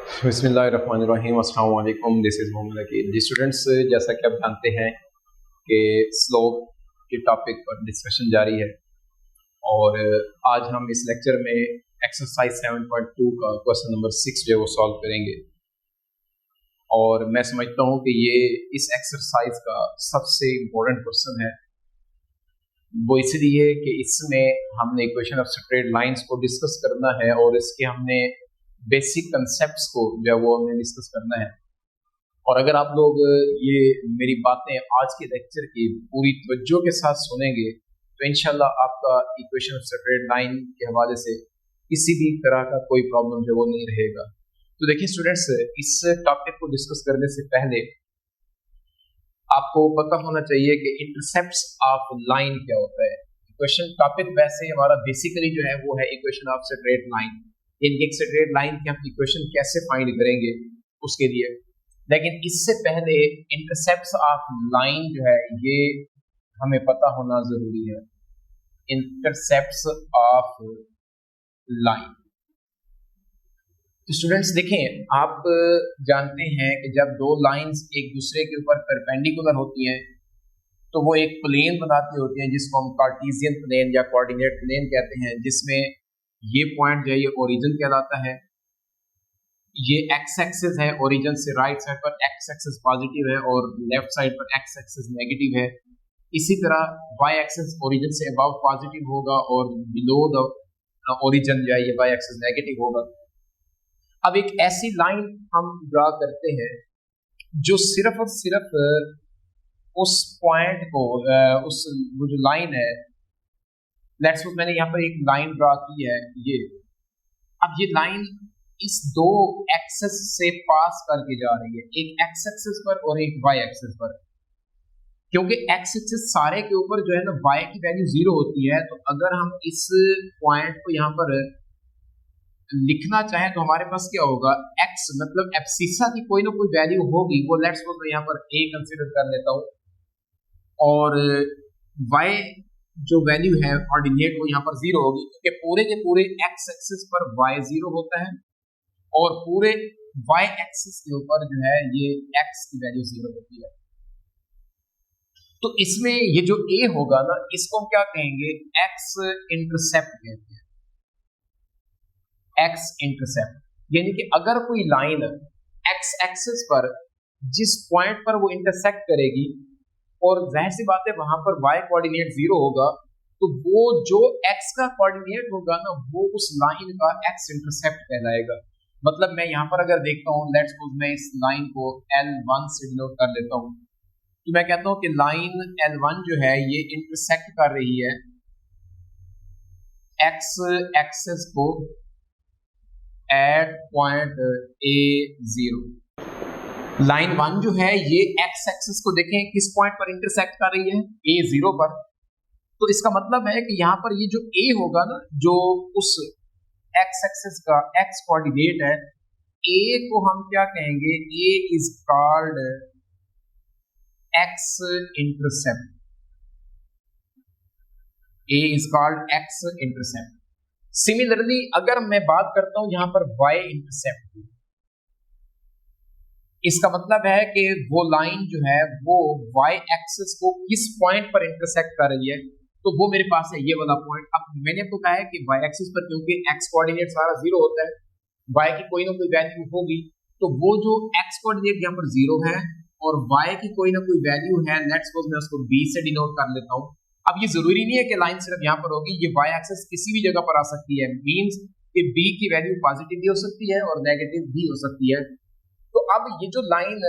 बिस्मिल्लाहिर्रहमानिर्रहीम, अस्सलाम वालेकुम। This is Mohammad Akeel. जी स्टूडेंट्स, जैसा कि आप जानते हैं कि स्लोप के टॉपिक पर डिस्कशन जारी है और आज हम इस लेक्चर में एक्सरसाइज 7.2 का क्वेश्चन नंबर 6 जो है वो सॉल्व करेंगे। और मैं समझता हूँ कि ये इस एक्सरसाइज का सबसे इम्पोर्टेंट क्वेश्चन है। वो इसलिए कि इसमें हमने इक्वेशन ऑफ स्ट्रेट लाइंस को डिस्कस करना है और इसके हमने बेसिक कंसेप्ट्स को जो है वो हमने डिस्कस करना है। और अगर आप लोग ये मेरी बातें आज के लेक्चर की पूरी तवज्जो के साथ सुनेंगे तो इंशाल्लाह आपका इक्वेशन ऑफ स्ट्रेट लाइन के हवाले से किसी भी तरह का कोई प्रॉब्लम जो वो नहीं रहेगा। तो देखिए स्टूडेंट्स, इस टॉपिक को डिस्कस करने से पहले आपको पता होना चाहिए कि इंटरसेप्ट्स ऑफ लाइन क्या होता है। इक्वेशन टॉपिक वैसे हमारा बेसिकली जो है वो है इक्वेशन ऑफ स्ट्रेट लाइन। इन एक स्ट्रेट लाइन की हम इक्वेशन कैसे फाइंड करेंगे उसके लिए, लेकिन इससे पहले इंटरसेप्ट्स ऑफ लाइन जो है ये हमें पता होना जरूरी है। इंटरसेप्ट्स ऑफ लाइन, तो स्टूडेंट्स देखें, आप जानते हैं कि जब दो लाइंस एक दूसरे के ऊपर परपेंडिकुलर होती हैं तो वो एक प्लेन बनाती होती हैं जिसको हम कार्टेशियन प्लेन या कोऑर्डिनेट प्लेन कहते हैं, जिसमें ये पॉइंट जो है ये ओरिजिन कहलाता है। ये एक्स एक्सिस है, ओरिजिन से राइट साइड पर एक्स एक्सिस पॉजिटिव है और लेफ्ट साइड पर एक्स एक्सिस नेगेटिव है। इसी तरह वाई एक्सिस ओरिजिन से अबव पॉजिटिव होगा और बिलो द ओरिजिन जो है ये वाई एक्सिस नेगेटिव होगा। अब एक ऐसी लाइन हम ड्रा करते हैं जो सिर्फ और सिर्फ उस पॉइंट को उस वो जो लाइन है, लेट्स सपोज मैंने यहाँ पर एक लाइन ड्रा की है ये। अब ये लाइन इस दो एक्सेस से पास करके जा रही है, एक एक्स एक्सिस पर और एक वाई एक्सिस पर। क्योंकि एक्स एक्सिस सारे के ऊपर जो है ना वाई की वैल्यू 0 होती है, तो अगर हम इस पॉइंट को यहाँ पर लिखना चाहें तो हमारे पास क्या होगा, x मतलब एब्सिसा की कोई ना कोई वैल्यू होगी। वो लेट्स सपोज मैं यहाँ पर a कंसीडर कर लेता हूँ और y जो वैल्यू है ऑर्डिनेट वो यहाँ पर 0 होगी, क्योंकि पूरे के पूरे x एक्सिस पर y 0 होता है और पूरे y एक्सिस के ऊपर जो है ये x की वैल्यू 0 होती है। तो इसमें ये जो a होगा ना, इसको हम क्या कहेंगे, x इंटरसेप्ट कहते हैं। एक्स इंटरसेप्ट यानी कि अगर कोई लाइन एक्स एक्सिस पर जिस पॉइंट पर वो इंटरसेक्ट करेगी और जाहिर सी बात है वहां पर वाई कोऑर्डिनेट 0 होगा, तो वो जो एक्स का कोऑर्डिनेट होगा ना वो उस लाइन का एक्स इंटरसेप्ट कहलाएगा। मतलब मैं यहाँ पर अगर देखता हूँ, लेट्स सपोज मैं इस लाइन को L1 से डिनोट कर लेता हूँ, तो मैं कहता हूँ कि लाइन L1 जो है ये इंटरसेक्ट कर रही है एक्स एक्सिस को एट पॉइंट A0। लाइन 1 जो है ये एक्स एक्सिस को देखें किस पॉइंट पर इंटरसेक्ट कर रही है, A0 पर। तो इसका मतलब है कि यहाँ पर ये जो A होगा ना, जो उस एक्स एक्सिस का एक्स कोऑर्डिनेट है, A को हम क्या कहेंगे, A is called x intercept. A is called x intercept. Similarly अगर मैं बात करता हूं यहां पर y इंटरसेप्ट की, इसका मतलब है कि वो लाइन जो है वो y एक्सिस को किस पॉइंट पर इंटरसेक्ट कर रही है, तो वो मेरे पास है ये वाला पॉइंट। अब मैंने आपको कहा है कि y एक्सिस पर क्योंकि x कोऑर्डिनेट सारा 0 होता है, y की कोई ना कोई वैल्यू होगी, तो वो जो x कोऑर्डिनेट यहाँ पर 0 है और y की कोई ना कोई वैल्यू है, लेट्स सपोज मैं उसको b से डिनोट कर लेता हूँ। अब ये जरूरी नहीं है कि लाइन सिर्फ यहाँ पर होगी, ये y एक्सिस किसी भी जगह पर आ सकती है। मींस कि b की वैल्यू पॉजिटिव भी हो सकती है और नेगेटिव भी हो सकती है। तो अब ये जो लाइन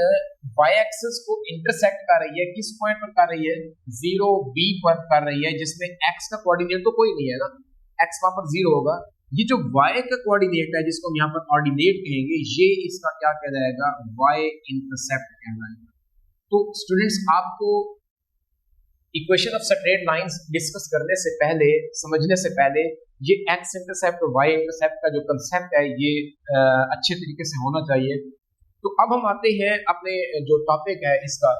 y एक्सिस को इंटरसेक्ट कर रही है किस पॉइंट पर कर रही है, 0b पर कर रही है, जिसमें x का कोऑर्डिनेट तो कोई नहीं है ना, x वहां पर 0 होगा। ये जो y का कोऑर्डिनेट है जिसको हम यहाँ पर ऑर्डिनेट कहेंगे, ये इसका क्या कहलाएगा, y इंटरसेप्ट कहलाएगा। तो स्टूडेंट्स, आपको equation of straight lines discuss करने से पहले, समझने से पहले, ये एक्स इंटरसेप्ट और वाई इंटरसेप्ट का जो कंसेप्ट है ये अच्छे तरीके से होना चाहिए। तो अब हम आते हैं अपने जो टॉपिक है इसका,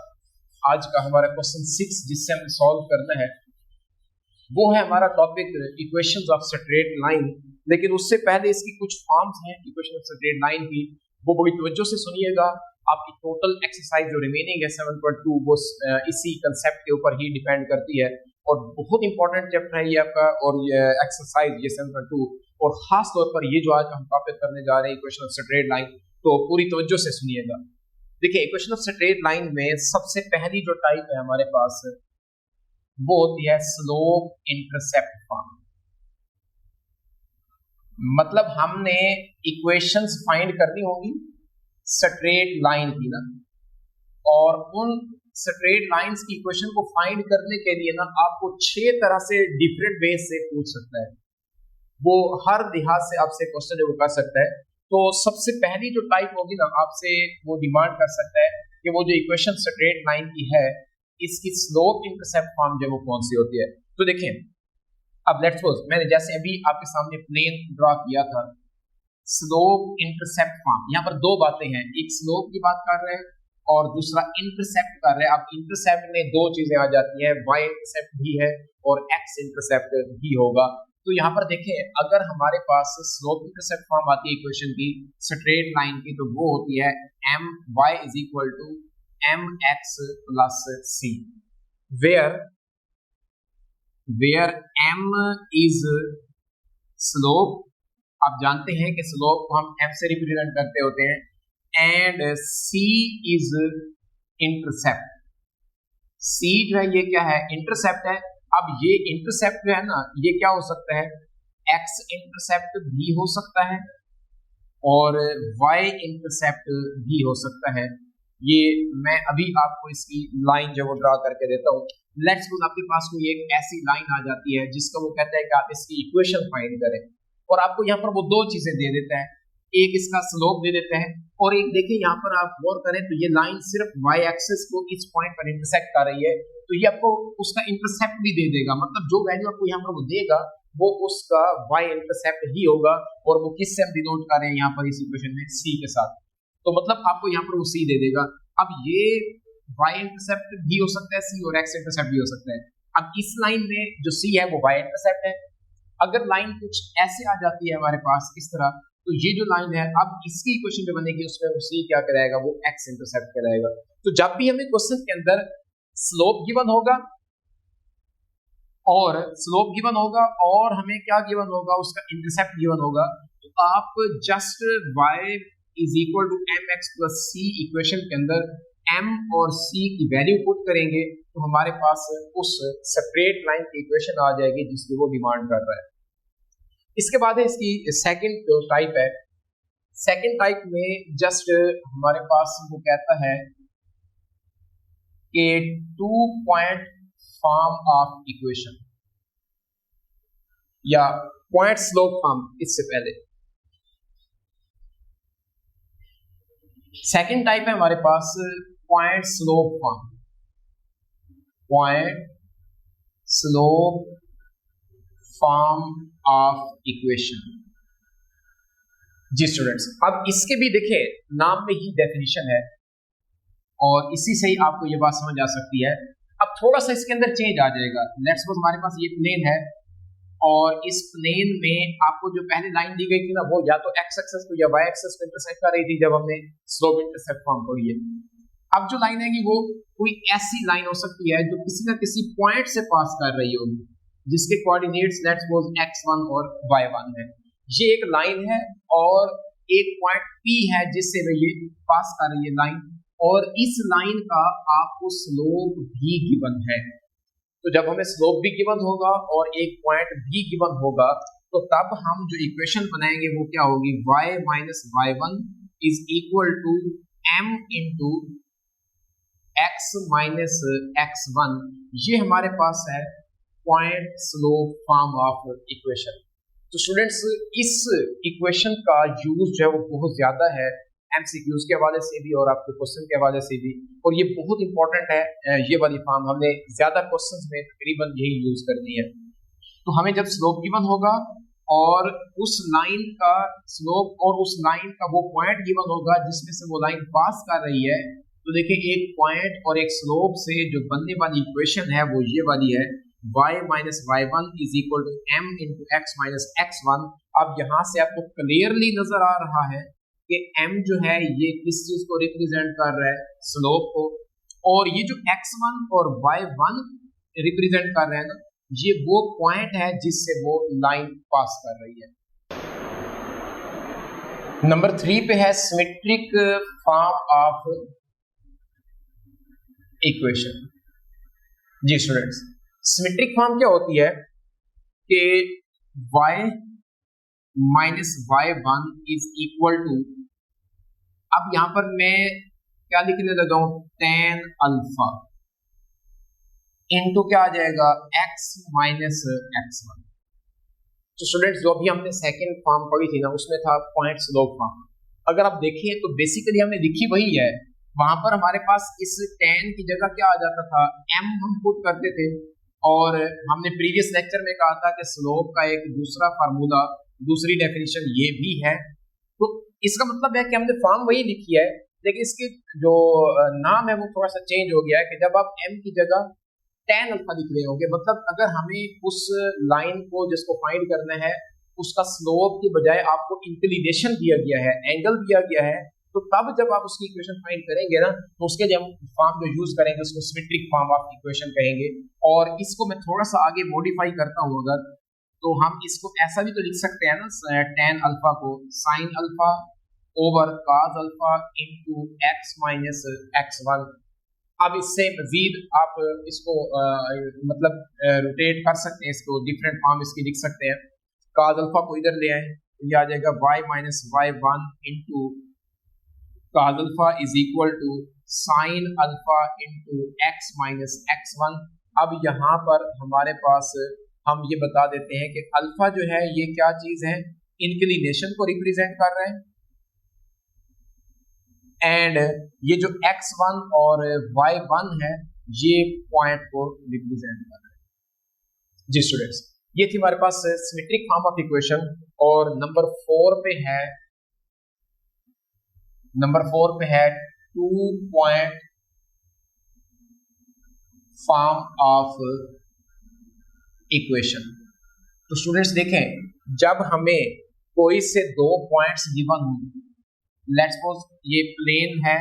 आज का हमारा क्वेश्चन 6 जिससे हमें सॉल्व करना है, वो है हमारा topic equations of straight line. लेकिन उससे पहले इसकी कुछ फॉर्म्स हैं इक्वेशन ऑफ स्ट्रेट लाइन की, वो बड़ी तवज्जो से सुनिएगा। आपकी टोटल एक्सरसाइज जो रिमेनिंग है 7.2 वो इसी कंसेप्ट के ऊपर ही डिपेंड करती है, और बहुत इंपॉर्टेंट चैप्टर है ये आपका, और ये एक्सरसाइज ये 7.2, और खास तौर पर ये जो आज हम टॉपिक करने जा रहे हैं इक्वेशन ऑफ स्ट्रेट लाइन, तो पूरी तवज्जो से सुनिएगा। देखिए इक्वेशन ऑफ स्ट्रेट लाइन में सबसे पहली जो टाइप है हमारे पास वो होती है स्लोप इंटरसेप्ट फॉर्म। मतलब हमने इक्वेशंस फाइंड करनी होगी स्ट्रेट लाइन की ना, और उन स्ट्रेट लाइंस की इक्वेशन को फाइंड करने के लिए ना आपको 6 तरह से डिफरेंट वे से पूछ सकता है, वो हर लिहाज से आपसे क्वेश्चन वो कर सकता है। तो सबसे पहली जो टाइप होगी ना आपसे वो डिमांड कर सकता है कि वो जो इक्वेशन स्ट्रेट लाइन की है इसकी स्लोप इंटरसेप्ट फॉर्म जो वो कौन सी होती है। तो देखें, अब लेट्स सपोज मैंने जैसे अभी आपके सामने प्लेन ड्रॉ किया था, स्लोप इंटरसेप्ट फॉर्म, यहाँ पर दो बातें हैं, एक स्लोप की बात कर रहे हैं और दूसरा इंटरसेप्ट कर रहे हैं। अब इंटरसेप्ट में दो चीजें आ जाती हैं, वाई इंटरसेप्ट भी है और एक्स इंटरसेप्ट भी होगा। तो यहाँ पर देखें, अगर हमारे पास स्लोप इंटरसेप्ट फॉर्म आती है इक्वेशन की स्ट्रेट लाइन की, तो वो होती है m y is equal to m x plus c, where m is slope, आप जानते हैं कि स्लोप को हम एम से रिप्रेजेंट करते होते हैं, एंड सी इज इंटरसेप्ट। सी जो है ये क्या है, इंटरसेप्ट है। अब ये इंटरसेप्ट जो है ना ये क्या हो सकता है, एक्स इंटरसेप्ट भी हो सकता है और वाई इंटरसेप्ट भी हो सकता है। ये मैं अभी आपको इसकी लाइन जो वो ड्रा करके देता हूँ। लेट्स सपोज आपके पास कोई एक ऐसी लाइन आ जाती है जिसका वो कहता है कि आप इसकी इक्वेशन फाइंड करें, और आपको यहाँ पर वो दो चीजें दे देता है, एक इसका स्लोप दे देता है और एक देखिए यहाँ पर आप गौर करें तो ये लाइन सिर्फ वाई एक्सिस को इस पॉइंट पर इंटरसेक्ट कर रही है, तो ये आपको उसका इंटरसेप्ट भी दे देगा। मतलब जो वैल्यू आपको यहाँ पर वो देगा वो उसका वाई इंटरसेप्ट ही होगा, और वो किससे हम डिनोट कर रहे हैं यहाँ पर इस इक्वेशन में, सी के साथ। तो मतलब आपको यहाँ पर वो सी दे देगा। अब ये वाई इंटरसेप्ट भी हो सकता है सी, और एक्स इंटरसेप्ट भी हो सकता है। अब इस लाइन में जो सी है वो वाई इंटरसेप्ट है। अगर लाइन कुछ ऐसे आ जाती है हमारे पास इस तरह, तो ये जो लाइन है अब इसकी इक्वेशन जो बनेगी उसमें वो सी क्या कराएगा, वो एक्स इंटरसेप्ट कराएगा। तो जब भी हमें क्वेश्चन के अंदर स्लोप गिवन होगा और हमें क्या गिवन होगा, उसका इंटरसेप्ट गिवन होगा, तो आप just y is equal to m x plus c equation के अंदर m और c की वैल्यू पुट करेंगे तो हमारे पास उस स्ट्रेट लाइन की इक्वेशन आ जाएगी जिसकी वो डिमांड कर रहा है। इसके बाद है इसकी सेकंड जो टाइप है, सेकंड टाइप में जस्ट हमारे पास वो कहता है कि 2 पॉइंट फॉर्म ऑफ इक्वेशन या पॉइंट स्लोप फॉर्म। इससे पहले सेकंड टाइप है हमारे पास point slope form, point slope form of equation. जी स्टूडेंट्स, अब इसके भी देखें नाम में ही डेफिनेशन है और इसी से ही आपको ये बात समझ आ सकती है। अब थोड़ा सा इसके अंदर चेंज आ जाएगा। लेट्स सपोज हमारे पास ये प्लेन है और इस प्लेन में आपको जो पहले लाइन दी गई थी ना वो या तो एक्स एक्सिस को या वाई एक्सिस को इंटरसेक्ट कर रही थी जब हमने स्लोप इंटरसेप्ट फॉर्म पढ़ी है। अब जो लाइन है वो कोई ऐसी लाइन हो सकती है जो किसी ना किसी पॉइंट से पास कर रही होगी जिसके कोऑर्डिनेट्स लेट्स सपोज x1 और y1 है। ये एक लाइन है और एक पॉइंट P है जिससे ये पास कर रही है लाइन, और इस लाइन का आपको स्लोप भी गिवन है। तो जब हमें स्लोप भी गिवन होगा और एक पॉइंट भी गिवन होगा तो तब हम जो इक्वेशन बनाएंगे वो क्या होगी, y minus y1 is equal to m into x minus x1। ये हमारे पास है point slope form of equation. तो स्टूडेंट्स इस इक्वेशन का यूज जो है वो बहुत ज्यादा है एमसीक्यूज के हवाले से भी और आपके क्वेश्चन के हवाले से भी, और ये बहुत इंपॉर्टेंट है। ये वाली फॉर्म हमने ज्यादा क्वेश्चंस में तकरीबन यही यूज करनी है। तो हमें जब स्लोप गिवन होगा और उस लाइन का स्लोप और उस लाइन का वो पॉइंट गिवन होगा जिसमें से वो लाइन पास कर रही है, तो देखिए एक पॉइंट और एक स्लोप से जो बनने वाली इक्वेशन है वो ये वाली है, y minus y1 is equal to m into x minus x1। अब यहाँ से आपको क्लियरली नजर आ रहा है कि m जो है ये किस चीज को रिप्रेजेंट कर रहा है, स्लोप को, और ये जो x1 और y1 रिप्रेजेंट कर रहे हैं ना, ये वो पॉइंट है जिससे वो लाइन पास कर रही है। नंबर 3 पे है सिमेट्रिक फॉर्म ऑफ इक्वेशन। जी स्टूडेंट्स, सिमेट्रिक फॉर्म क्या होती है कि y minus y1 is equal to, अब यहां पर मैं क्या लिखने लगा हूं, tan अल्फा इनटू क्या आ जाएगा, x माइनस x1। तो स्टूडेंट्स जो अभी हमने सेकंड फॉर्म पढ़ी थी ना, उसमें था पॉइंट स्लोप फॉर्म। अगर आप देखिए तो बेसिकली हमने लिखी वही है, वहां पर हमारे पास इस tan की जगह क्या आ जाता था, m हम पुट करते थे, और हमने प्रीवियस लेक्चर में कहा था कि स्लोप का एक दूसरा फार्मूला, दूसरी डेफिनेशन ये भी है। तो इसका मतलब है कि हमने फॉर्म वही लिखी है, लेकिन इसके जो नाम है वो थोड़ा सा चेंज हो गया है कि जब आप m की जगह tan अल्फा लिख रहे होंगे, मतलब अगर हमें उस लाइन को जिसको फाइंड करना है उसका स्लोप की बजाय आपको इंक्लिनेशन दिया गया है, एंगल दिया गया है, तो तब जब आप उसकी इक्वेशन फाइंड करेंगे ना, तो उसके लिए हम फॉर्म जो यूज करेंगे उसको सिमेट्रिक फॉर्म ऑफ इक्वेशन कहेंगे। और इसको मैं थोड़ा सा आगे मॉडिफाई करता हूँ अगर, तो हम इसको ऐसा भी तो लिख सकते हैं ना, tan अल्फा को sin alpha over cos alpha into x minus x1। अब इससे मजीद आप इसको मतलब रोटेट कर सकते हैं, इसको डिफरेंट फॉर्म इसकी लिख सकते हैं। cos अल्फा को इधर ले आए, ये आ जाएगा y minus y1 into cos alpha is equal to sin alpha into x minus x1। अब यहाँ पर हमारे पास हम ये बता देते हैं कि अल्फा जो है ये क्या चीज है, इंक्लिनेशन को रिप्रेजेंट कर रहे हैं, एंड ये जो x1 और y1 है ये पॉइंट को रिप्रेजेंट कर रहे हैं। जी स्टूडेंट्स, ये थी हमारे पास सिमेट्रिक फॉर्म ऑफ इक्वेशन। और नंबर 4 पे है 2 पॉइंट फॉर्म ऑफ इक्वेशन। तो स्टूडेंट्स देखें, जब हमें कोई से 2 पॉइंट्स गिवन हो, लेट्स सपोज ये प्लेन है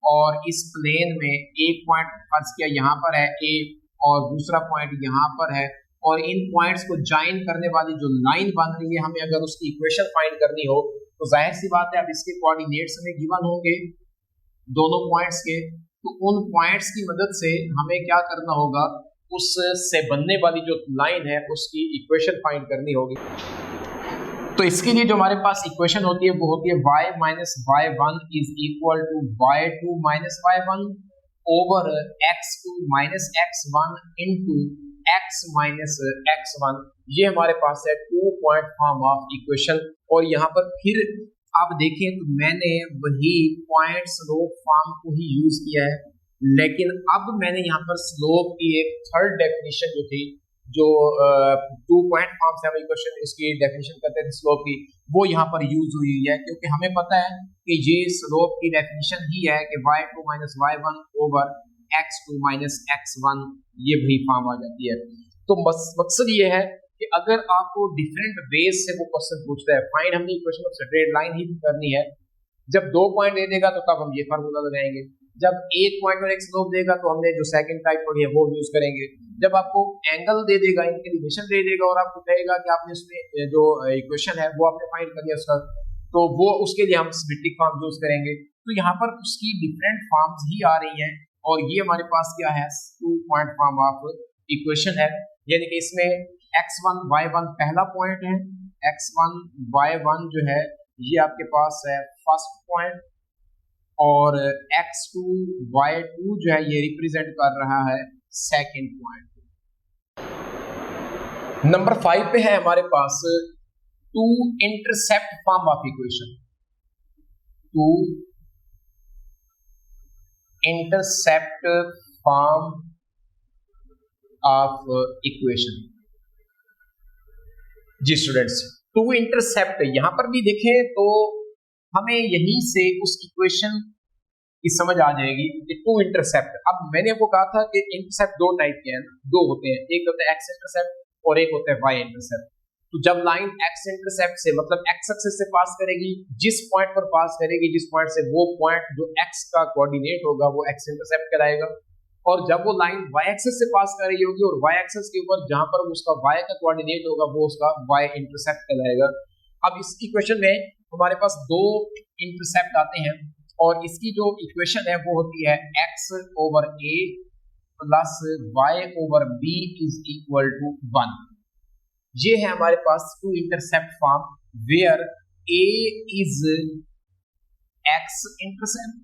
और इस प्लेन में एक पॉइंट फर्ज किया यहाँ पर है A और दूसरा पॉइंट यहाँ पर है, और इन पॉइंट्स को ज्वाइन करने वाली जो लाइन बन रही है, हमें अगर उसकी इक्वेशन फाइंड करनी हो तो जाहिर सी बात है अब इसके कोऑर्डिनेट्स हमें गिवन होंगे दोनों पॉइंट्स के, तो उन पॉइंट्स की मदद से हमें क्या करना होगा, उससे बनने वाली जो लाइन है उसकी इक्वेशन फाइंड करनी होगी। तो इसके लिए जो हमारे पास इक्वेशन होती है वो होती है y minus y1 is equal to y2 minus y1 over x2 minus x1 into x minus x1। ये हमारे पास है 2 पॉइंट फॉर्म ऑफ इक्वेशन। और यहाँ पर फिर आप देखें तो मैंने वही पॉइंट स्लोप फॉर्म को ही यूज किया है, लेकिन अब मैंने यहाँ पर स्लोप की एक थर्ड डेफिनेशन जो थी, जो 2 पॉइंट फॉर्म से हम इक्वेशन इसकी डेफिनेशन करते थे स्लोप की, वो यहाँ पर यूज हुई है, क्योंकि हमें पता है कि ये स्लोप की डेफिनेशन ही है कि y2 minus y1 over x2 minus x1, ये वही फॉर्म आ जाती है। तो मकसद ये है कि अगर आपको डिफरेंट वेज से वो क्वेश्चन पूछता है, फाइंड हमने इक्वेशन ऑफ स्ट्रेट लाइन ही करनी है, जब 2 पॉइंट दे देगा तो तब हम ये फार्मूला लगाएंगे, जब एक पॉइंट पर एक स्लोप देगा तो हमने जो सेकंड टाइप पढ़ी है वो यूज करेंगे, जब आपको एंगल दे देगा, इंक्लिनेशन दे देगा और आपको कहेगा कि आपने इसमें जो इक्वेशन है वो आपने फाइंड कर लिया उसका, तो वो उसके लिए हम सिमेट्रिक फॉर्म यूज करेंगे। तो यहाँ पर उसकी डिफरेंट फॉर्म्स ही आ रही हैं, और ये हमारे पास क्या है, 2 पॉइंट फॉर्म ऑफ इक्वेशन है, यानी कि इसमें x1 y1 पहला पॉइंट है, x1 y1 जो है ये आपके पास है फर्स्ट पॉइंट, और x2 y2 जो है ये रिप्रेजेंट कर रहा है सेकंड पॉइंट। नंबर 5 पे है हमारे पास 2 intercept form of equation. 2 intercept form of equation. जी स्टूडेंट्स, 2 इंटरसेप्ट यहां पर भी देखें तो हमें यहीं से उस इक्वेशन की समझ आ जाएगी कि 2 इंटरसेप्ट। अब मैंने आपको कहा था कि इंटरसेप्ट 2 टाइप के हैं, 2 होते हैं, एक होता है एक्स इंटरसेप्ट और एक होता है वाई इंटरसेप्ट। तो जब लाइन एक्स इंटरसेप्ट से मतलब एक्स एक्सिस से पास करेगी, जिस पॉइंट पर पास करेगी, जिस पॉइंट से वो पॉइंट जो एक्स का कोऑर्डिनेट होगा वो एक्स इंटरसेप्ट कहलाएगा। और जब वो लाइन वाई एक्सिस से पास कर रही होगी और वाई एक्सिस के ऊपर जहां पर उसका वाई का कोऑर्डिनेट होगा वो उसका वाई इंटरसेप्ट कहलाएगा। अब इस इक्वेशन में हमारे पास दो इंटरसेप्ट आते हैं और इसकी जो इक्वेशन है वो होती है x over a plus y over b is equal to 1। ये है हमारे पास two intercept form where a is x intercept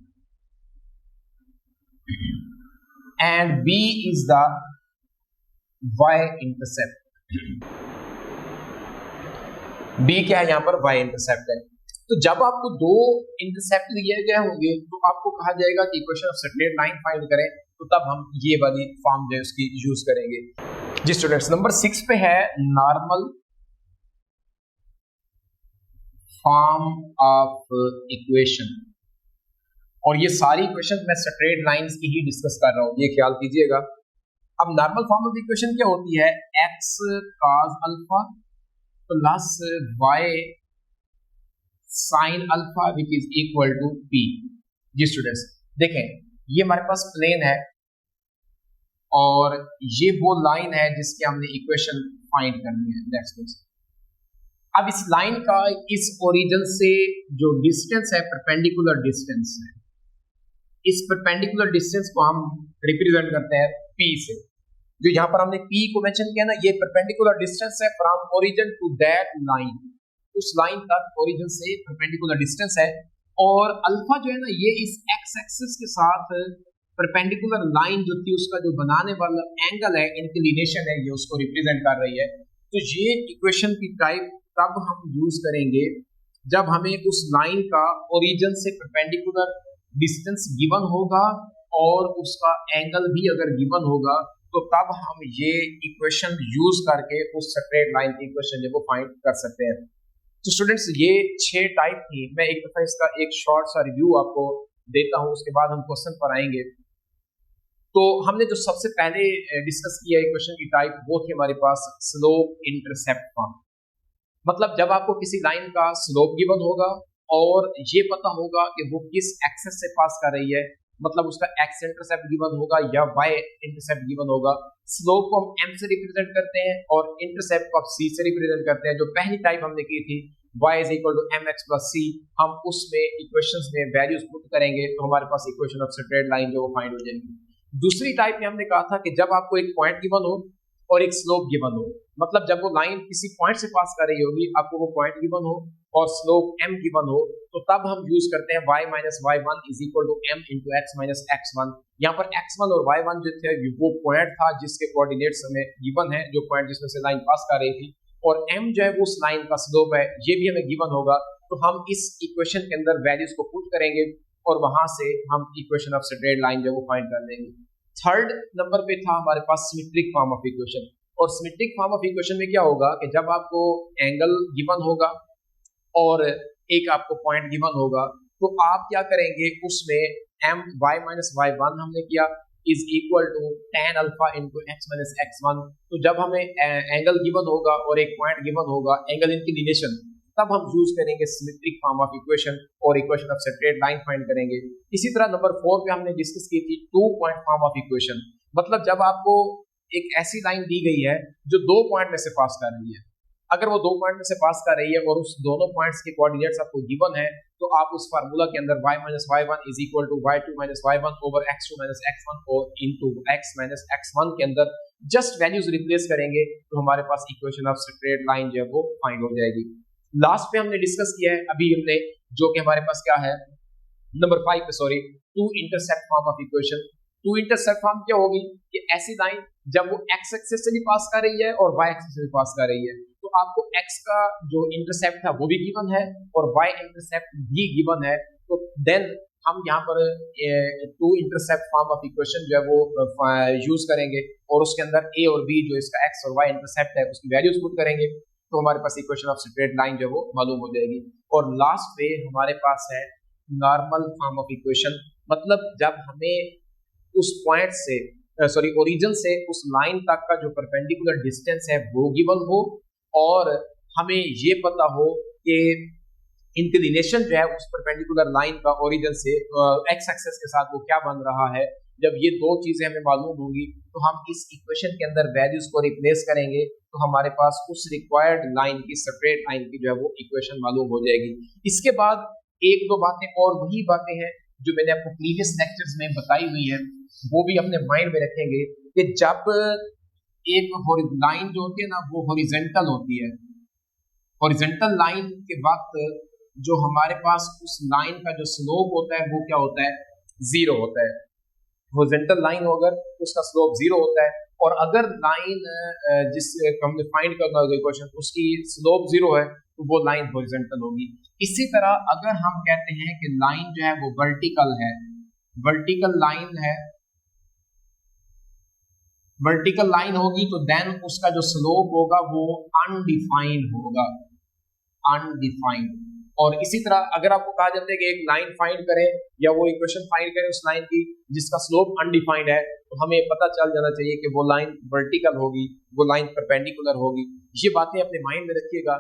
and b is the y intercept. b क्या है यहाँ पर? y इंटरसेप्ट है। तो जब आपको दो इंटरसेप्ट दिए गए होंगे तो आपको कहा जाएगा कि equation of straight line find करें, तो तब हम ये वाली फॉर्म जो है उसकी यूज करेंगे। जी स्टूडेंट्स, नंबर 6 पे है नॉर्मल फॉर्म ऑफ इक्वेशन, और ये सारी इक्वेशन मैं स्ट्रेट लाइंस की ही डिस्कस कर रहा हूं, ये ख्याल कीजिएगा। अब नॉर्मल फॉर्म ऑफ इक्वेशन क्या होती है? X cos alpha plus y sine alpha which is equal to p. जी स्टूडेंट्स देखें, ये हमारे पास प्लेन है और ये वो लाइन है जिसके हमने इक्वेशन फाइंड करनी है। नेक्स्ट, अब इस लाइन का इस ओरिजिन से जो डिस्टेंस है परपेंडिकुलर डिस्टेंस है, इस परपेंडिकुलर डिस्टेंस को हम रिप्रेजेंट करते हैं P से। जो यहाँ पर हमने P को मेंशन किया ना, ये परपेंडिकुलर डिस्टेंस है from origin to that line, उस लाइन तक ओरिजिन से परपेंडिकुलर डिस्टेंस है। और अल्फा जो है ना, ये इस एक्स एक्सिस के साथ परपेंडिकुलर लाइन जो थी उसका जो बनाने वाला एंगल है, इंक्लिनेशन है, ये उसको रिप्रेजेंट कर रही है। तो ये इक्वेशन की टाइप तब हम यूज करेंगे जब हमें उस लाइन का ओरिजिन से परपेंडिकुलर डिस्टेंस गिवन होगा और उसका एंगल भी अगर गिवन होगा, तो तब हम ये इक्वेशन यूज करके उस स्ट्रेट लाइन की इक्वेशन जो फाइंड कर सकते हैं। तो स्टूडेंट्स ये 6 टाइप थी। मैं एक दफा इसका एक शॉर्ट सा रिव्यू आपको देता हूं, उसके बाद हम क्वेश्चन पर आएंगे। तो हमने जो सबसे पहले डिस्कस किया इक्वेशन की टाइप, वो थी हमारे पास स्लोप इंटरसेप्ट फॉर्म। मतलब जब आपको किसी लाइन का स्लोप गिवन होगा और ये पता होगा कि वो किस एक्सेस से पास कर रही है, मतलब उसका एक्स इंटरसेप्ट गिवन होगा या वाई इंटरसेप्ट गिवन होगा। स्लोप को हम m से रिप्रेजेंट करते हैं और इंटरसेप्ट को आप c से रिप्रेजेंट करते हैं। जो पहली टाइप हमने की थी y is equal to mx plus c, हम उसमें इक्वेशंस में वैल्यूज पुट करेंगे तो हमारे पास इक्वेशन ऑफ स्ट्रेट लाइन जो वो फाइंड हो जाएगी। दूसरी टाइप में हमने कहा था कि जब आपको एक पॉइंट गिवन हो और एक स्लोप गिवन हो, मतलब जब वो लाइन किसी पॉइंट से पास कर रही होगी, आपको वो पॉइंट गिवन हो और स्लोप m गिवन हो, तो तब हम यूज करते हैं y minus y1 is equal to m into x minus x1। यहाँ पर x1 और y1 जो थे वो पॉइंट था जिसके कोऑर्डिनेट्स हमें गिवन है, जो पॉइंट जिसमें से लाइन पास कर रही थी, और m जो है वो उस लाइन का स्लोप है, ये भी हमें गिवन होगा। तो हम इस इक्वेशन के अंदर वैल्यूज को पुट करेंगे और वहां से हम इक्वेशन ऑफ स्ट्रेट लाइन जो वो फाइंड कर लेंगे। थर्ड नंबर पे था हमारे पास सिमेट्रिक फॉर्म ऑफ इक्वेशन, और सिमेट्रिक फॉर्म ऑफ इक्वेशन में क्या होगा कि जब आपको एंगल गिवन होगा और एक आपको पॉइंट गिवन होगा, तो आप क्या करेंगे, उसमें m y माइनस y1 हमने किया is equal to tan alpha into x minus x1। तो जब हमें एंगल गिवन होगा और एक पॉइंट गिवन होगा, एंगल इंक्लिनेशन, तब हम यूज करेंगे सिमेट्रिक फॉर्म ऑफ इक्वेशन और equation of straight line find करेंगे। इसी तरह नंबर 4 पे हमने डिस्कस की थी 2 पॉइंट फॉर्म ऑफ इक्वेशन, मतलब जब आपको एक ऐसी लाइन दी गई है जो 2 पॉइंट में से पास कर रही है, अगर वो 2 पॉइंट में से पास कर रही है और उस दोनों पॉइंट्स के कोऑर्डिनेट्स आपको गिवन है, तो आप उस फार्मूला के अंदर y minus y1 is equal to y2 minus y1 over x2 minus x1 और इनटू x माइनस x1 के अंदर जस्ट वैल्यूज रिप्लेस करेंगे तो हमारे पास इक्वेशन ऑफ स्ट्रेट लाइन जो है वो फाइंड हो जाएगी। लास्ट पे हमने डिस्कस किया है अभी हमने, जो कि हमारे पास क्या है नंबर 5 पे, sorry, 2 intercept form of equation. 2 intercept form क्या होगी कि ऐसी लाइन जब वो x एक्सिस से भी पास कर रही है और y एक्सिस से भी पास कर रही है, तो आपको x का जो इंटरसेप्ट था वो भी गिवन है और y इंटरसेप्ट भी गिवन है, तो देन हम यहाँ पर 2 इंटरसेप्ट फॉर्म ऑफ इक्वेशन जो है वो यूज करेंगे और उसके अंदर a और b जो इसका x और y इंटरसेप्ट है उसकी वैल्यूज पुट करेंगे, तो हमारे पास इक्वेशन ऑफ स्ट्रेट लाइन जो है वो मालूम हो जाएगी। और लास्ट पे हमारे पास है नॉर्मल फॉर्म ऑफ इक्वेशन, मतलब जब हमें उस पॉइंट से ओरिजिन से उस लाइन तक का जो परपेंडिकुलर डिस्टेंस है वो गिवन हो और हमें ये पता हो कि इंक्लिनेशन जो है उस परपेंडिकुलर लाइन का ओरिजिन से एक्स एक्सेस के साथ वो क्या बन रहा है। जब ये दो चीजें हमें मालूम होंगी तो हम इस इक्वेशन के अंदर वैल्यूज को रिप्लेस करेंगे तो हमारे पास उस रिक्वायर्ड लाइन की, स्ट्रेट लाइन की जो है वो इक्वेशन मालूम हो जाएगी। इसके बाद एक दो बातें और वही बातें हैं जो मैंने आपको प्रीवियस लेक्चर्स में बताई हुई है, वो भी अपने माइंड में रखेंगे कि जब एक लाइन जो होती है ना वो हॉरिजॉन्टल होती है, हॉरिजॉन्टल लाइन के वक्त जो हमारे पास उस लाइन का जो स्लोप होता है वो क्या होता है, जीरो होता है। हॉरिजॉन्टल लाइन हो अगर उसका स्लोप जीरो होता है, और अगर लाइन जिस हमने फाइंड करना होगा इक्वेशन उसकी स्लोप जीरो है तो वो लाइन हॉरिजॉन्टल होगी। इसी तरह अगर हम कहते हैं कि लाइन जो है वो वर्टिकल है, वर्टिकल लाइन है, वर्टिकल लाइन होगी तो देन उसका जो स्लोप होगा वो अनडिफाइंड होगा, अनडिफाइंड। और इसी तरह अगर आपको कहा जाता है कि एक लाइन फाइंड करें या वो इक्वेशन फाइंड करें उस लाइन की जिसका स्लोप अनडिफाइंड है, तो हमें पता चल जाना चाहिए कि वो लाइन वर्टिकल होगी, वो लाइन परपेंडिकुलर होगी। ये बातें अपने माइंड में रखिएगा